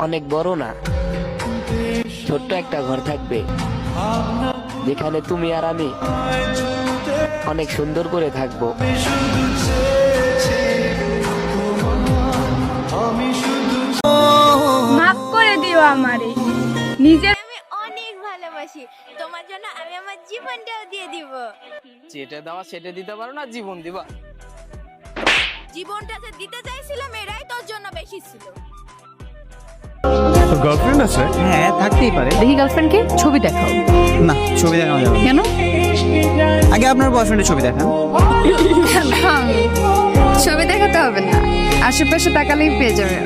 অনেক বড় না, ছোট্ট একটা ঘর থাকবে যেখানে তুমি আর আমি অনেক সুন্দর করে থাকবো। মাফ করে দিও আমারে, নিজের আমি অনেক ভালোবাসি, তোমার জন্য আমি আমার জীবনটাও দিয়ে দিব। যেটা দেওয়া সেটা দিতে পারো না, জীবন দিবা? জীবনটা যে দিতে চাইছিলাম এরাই তোর জন্য বেশি ছিল। তোর গার্লফ্রেন্ড আছে? হ্যাঁ থাকতেই পারে। দেখি গার্লফ্রেন্ডকে ছবি দেখাও। না, ছবি দেখানো যাবে না। কেন? আগে আপনার বয়ফ্রেন্ডের ছবি দেখান। ছবি দেখাতে হবে না, আশেপাশে তাকালেই পেয়ে যাবে।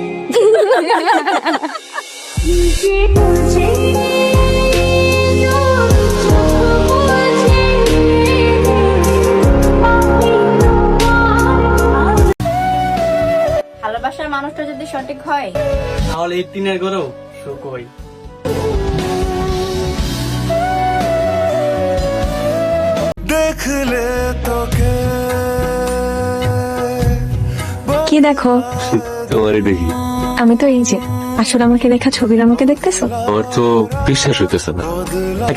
ভালোবাসার মানুষটা যদি সঠিক হয় তাহলে 18 করেও সুখ হয়। দেখলে তোকে কি দেখো? তোমারই দেখি। আমি তো এই যে আসলে আমাকে দেখা ছবির আমাকে দেখতেছো? আমার তো বিশ্বাস হইতেছে না।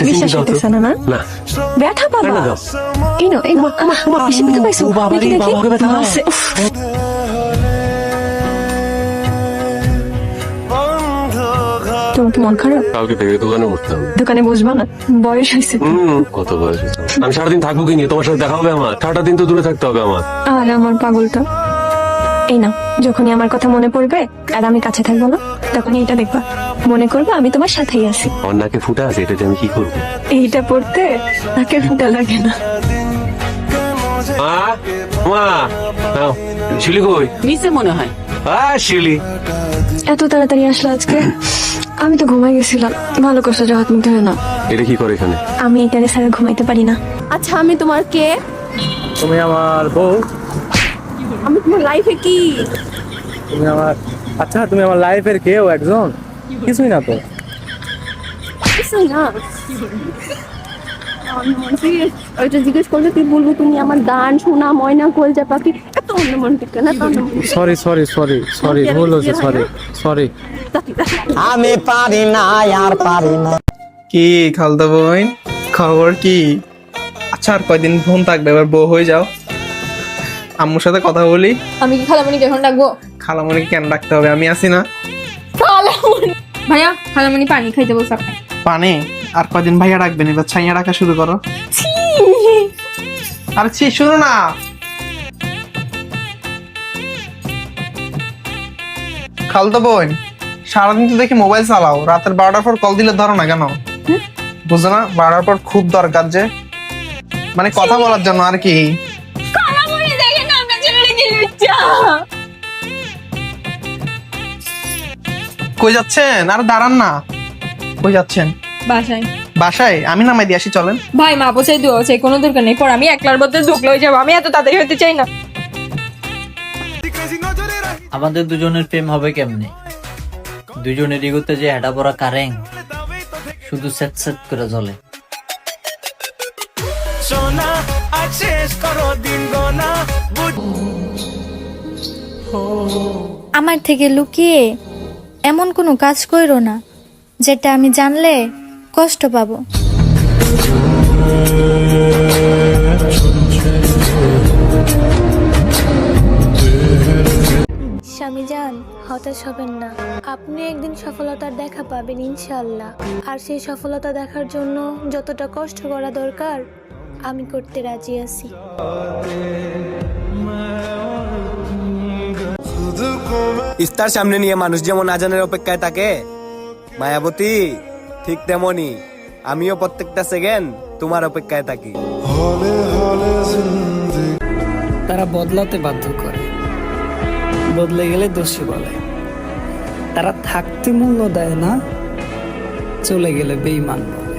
বিশ্বাস হইতেছে না? না না, ব্যথা পাবা। কেন এই আমার বেশি ব্যথা পাইছো? দেখি দেখি আছে। উফ। তোমার কি মন খারাপ? কালকে থেকে দোকানে উঠতাম। দোকানে বসবা না? বয়স হয়েছে। কত বয়স হয়েছে? আমি সারাদিন থাকবো কি নিয়ে? তোমার সাথে দেখা হবে আমার? সারাটা দিন তো দূরে থাকতে হবে আমার। আর আমার পাগলটা এই না, যখনই আমার কথা মনে পড়বে আর আমি কাছে থাকবো না, তখন এইটা দেখবা, মনে করবে আমি তোমার সাথেই আছি। আমার নাকে ফুটা আছে, এটা যে আমি কি করবো? এইটা পড়তে নাকে ফুটা লাগে না। মা, মা, নাও। শিলি কই? নিচে মনে হয়। শিলি এত তাড়াতাড়ি আসলো আজকে? আমি তো ঘুমাই গেছিলাম। ভালো করছো, জহাত নিতে হয় না। এটা কি করে এখানে? আমি এটারে ছাড়া ঘুমাইতে পারি না। আচ্ছা আমি তোমার কে? তুমি আমার বউ। আমি তোমার লাইফে কি? তুমি আমার তুমি আমার লাইফের কেউ একজন? কিছুই না তো। কিছুই না। ওইটা জিজ্ঞেস করলে তুই বলবো তুমি আমার গান শোনা, ময়না, কলজা পাখি। এত অন্যমনটিক কেন? সরি সরি সরি সরি, ভুল হয়েছে, সরি সরি। আমি পারি না, আর পারি না। কি খালতো বোন, খবর কি? আচ্ছা আর কয়দিন ফোন থাকবে, এবার বউ হয়ে যাও। আম্মুর সাথে কথা বলি। আমি কি খালামণিকে এখন ডাকবো? খালামণিকে কেন ডাকতে হবে? আমি আছি না। ভাইয়া খালামণি পানি খাইতে বলছে আপনি। পানি? আর কয়দিন ভাইয়া ডাকবেন, এবার ছাইয়া ডাকা শুরু করো। আরে ছি, শুনো না। খালতো বোন, সারাদিন তো দেখি মোবাইল চালাও, রাতের 12টার পর কল দিলে ধরো না কেন? বুঝো না 12টার পর খুব দরকার, যে মানে কথা বলার জন্য আর কি। খালামণি দেখে না আমরা ছেড়ে গেছি। কই যাচ্ছেন? আর দাঁড়ান না। কই যাচ্ছেন? বাসায়। বাসায়? আমি নামাই দিয়ে আসি, চলেন। ভাই মা বসে দিও, সেই কোনো দরকার নেই। পর আমি একলার মধ্যে ঢুকলে হয়ে যাবো, আমি এত তাড়াতাড়ি হতে চাই না। আমাদের দুজনের প্রেম হবে কেমনে? দুজনের ইগোতে যে হেঁটা পড়া কারেং শুধু সেট সেট করে জ্বলে। আমার থেকে লুকিয়ে এমন কোনো কাজ কইরো না যেটা আমি জানলে কষ্ট পাবো। স্বামীজান, হতাশ হবেন না। আপনি একদিন সফলতার দেখা পাবেন ইনশাআল্লাহ। আর সেই সফলতা দেখার জন্য যতটা কষ্ট করা দরকার আমি করতে রাজি আছি। ইফতার সামনে নিয়ে মানুষ যেমন আজানের অপেক্ষায় থাকে, মায়াবতী ঠিক তেমনি আমিও প্রত্যেকটা সেকেন্ড তোমার অপেক্ষায় থাকি। তারা বদলাতে বাধ্য করে, বদলে গেলে দোষী বলে। তারা থাকতে মূল্য দেয় না, চলে গেলে বেঈমান বলে।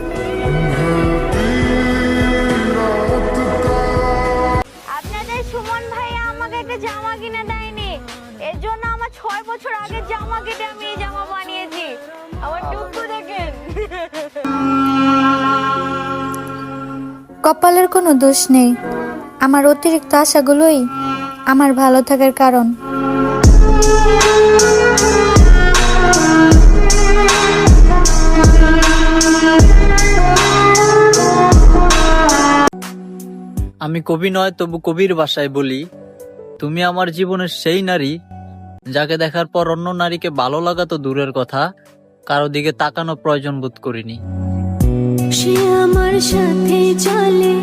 আপনাদের সুমন ভাইয়া আমাকে একটা জামা কিনে দেয়নি, এর জন্য আমার 6 বছর আগে জামা কেটে আমি এই জামা বানিয়েছি। আমার টুকু দেখেন। কপালের কোনো দোষ নেই, আমার অতিরিক্ত আশাগুলোই আমার ভালো থাকার কারণ। আমি কবি নয় তবু কবির ভাষায় বলি, তুমি আমার জীবনের সেই নারী যাকে দেখার পর অন্য নারীকে ভালো লাগা তো দূরের কথা, কারো দিকে তাকানো প্রয়োজন বোধ করিনি। সে আমার সাথে চলে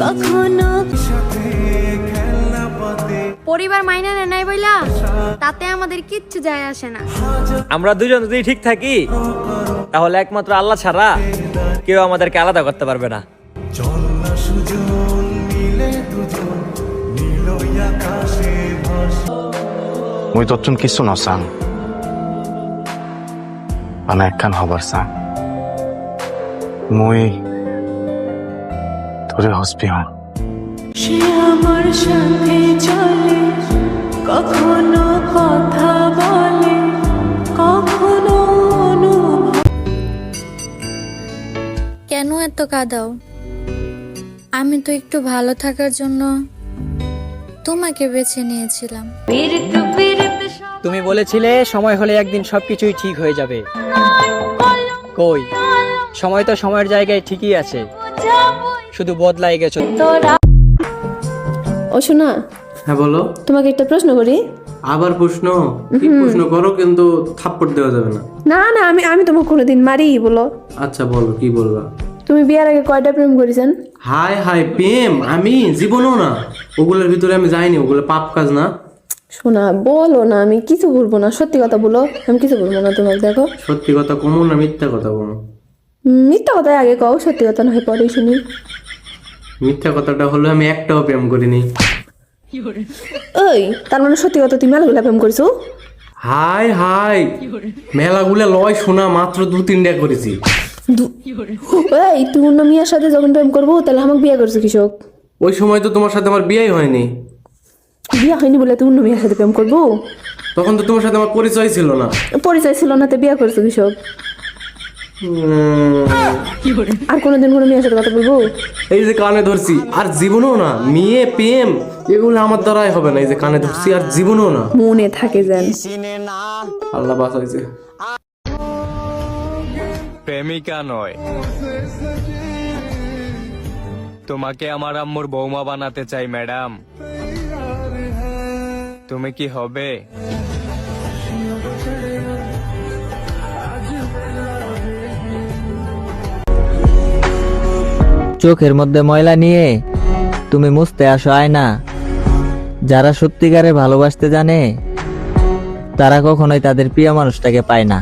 কখনো পরিবার মাইনে নেয় নাই বইলা তাতে আমাদের কিচ্ছু যায় আসে না। আমরা দুজন যদি ঠিক থাকি তাহলে একমাত্র আল্লাহ ছাড়া কেউ আমাদেরকে আলাদা করতে পারবে না। মুই তোর কিছু নচাং মানে একখান হবার চাং মুই তোরে হসপি হন। সে আমার সাথে চলে কখনো কথা বলে কখনো কেন এত কাঁদাও? আমি তো একটু ভালো থাকার জন্য তোমাকে বেছে নিয়েছিলাম। তুমি বলেছিলে সময় হলে একদিন সবকিছুই ঠিক হয়ে যাবে। কই, সময় তো সময়ের জায়গায় ঠিকই আছে, শুধু বদলাই গেছো। ও শোনা, হ্যাঁ বলো। তোমাকে একটা প্রশ্ন করি। আবার প্রশ্ন? কি প্রশ্ন করো, কিন্তু থাপ্পড় দেওয়া যাবে না। না না, আমি তোমাকে কোনোদিন মারি বলো। আচ্ছা বলো, কি বলবা? তুমি বিয়ার আগে কয়টা প্রেম করেছেন? হাই হাই, প্রেম আমি জীবনও না, ওগুলোর ভিতরে আমি যাইনি, ওগুলো পাপ কাজ না। শোনা বলো না, আমি কিছু বলবো না, সত্যি কথা বলো, আমি কিছু বলবো না তোমাকে। দেখো, সত্যি কথা কমো না মিথ্যা কথা কমো? মিথ্যা কথাই আগে কও, সত্যি কথা না হয় পরে শুনি। মিথ্যা কথাটা হলো আমি একটাও প্রেম করিনি। ওই, তার মানে সত্যি কথা তুমি মেলাগুলা প্রেম করছো? হাই হাই, মেলাগুলা লয় শোনা, মাত্র 2-3টা করেছি। এই, তুই অন্য মেয়ের সাথে যখন প্রেম করবো তাহলে আমাকে বিয়ে করছো কৃষক? ওই সময় তো তোমার সাথে আমার বিয়েই হয়নি। বিয়ে হয়নি বলে তুই অন্য মেয়ের সাথে প্রেম করবো? তখন তো তোমার সাথে আমার পরিচয় ছিল না। পরিচয় ছিল না তো বিয়ে করছো কৃষক? আর কোনোদিন কোনো মেয়ের সাথে কথা বলবো? এই যে কানে ধরছি, আর জীবনও না। মেয়ে প্রেম এগুলো আমার দ্বারাই হবে না। এই যে কানে ধরছি, আর জীবনও না। মনে থাকে যেন। আল্লাহ বাঁচাইছে। প্রেমিকা নয়, তোমাকে আমার আম্মুর বৌমা বানাতে চাই ম্যাডাম। তুমি কি হবে? চোখের মধ্যে ময়লা নিয়ে তুমি মুছতে আসো আয়না। যারা সত্যিকারে ভালোবাসতে জানে তারা কখনোই তাদের প্রিয় মানুষটাকে পায় না।